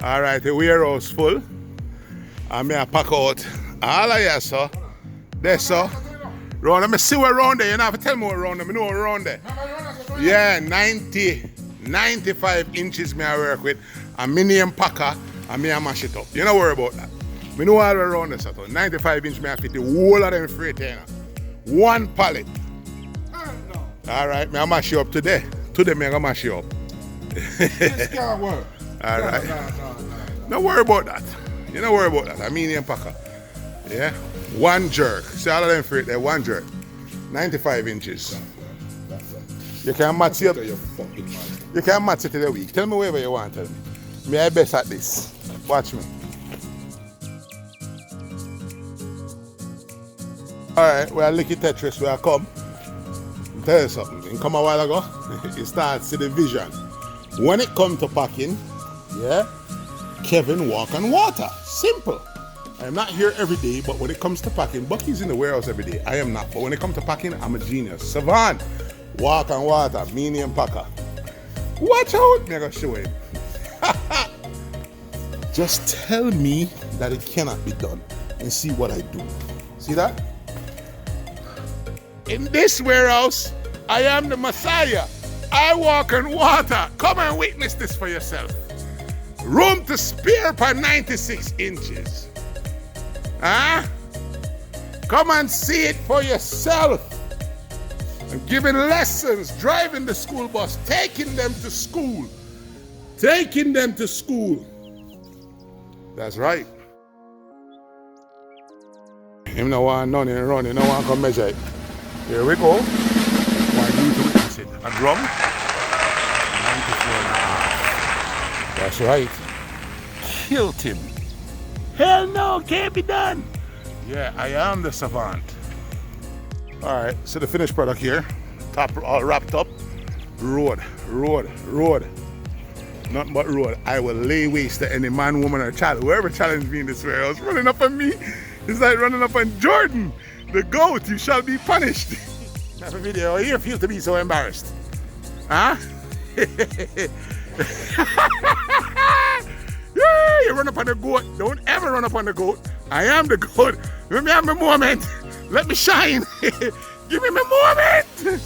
All right, the warehouse full. And me I pack out all of you, so. There, so. Round, let me see what around there. You don't have to tell me what around there. I know what around there. Yeah, 95 inches me I work with. And me name packer and me I mash it up. You don't worry about that. Me know all around this. 95 inch me I fit the whole of them freight here. One pallet. All right, me I mash you up today. Today me I gonna mash you up. This can't work. All right. No. Don't worry about that. You don't worry about that. I mean name packer. Yeah. One jerk. See all of them freight there, one jerk. 95 inches. You can match it up. You can match it in a week. Tell me whatever you want. Tell me. Me I best at this. Watch me. Alright, we are licky Tetris. We are come. I'll tell you something. You come a while ago, you start to see the vision. When it comes to packing, yeah, Kevin walk on water. Simple. I'm not here every day, but when it comes to packing, Bucky's in the warehouse every day. I am not. But when it comes to packing, I'm a genius. Savant, walk on water, medium packer. Watch out, I'm gonna show him. Just tell me that it cannot be done and see what I do. See that? In this warehouse, I am the Messiah. I walk on water. Come and witness this for yourself. Room to spare per 96 inches. Huh? Come and see it for yourself. I'm giving lessons, driving the school bus, taking them to school. Taking them to school. That's right. Him no want none in run, he no want come measure it. Here we go. Why do you witness it? A drum? 94.5. That's right. Killed him. Hell no, can't be done. Yeah, I am the savant. All right, so the finished product here, top all wrapped up. Road. Nothing but road. I will lay waste to any man, woman, or child, whoever challenged me in this warehouse. Running up on me, it's like running up on Jordan, the goat. You shall be punished. That's a video. You feel to be so embarrassed, huh? Yeah, you run up on the goat. Don't ever run up on the goat. I am the goat. Let me have my moment. Let me shine. Give me my moment.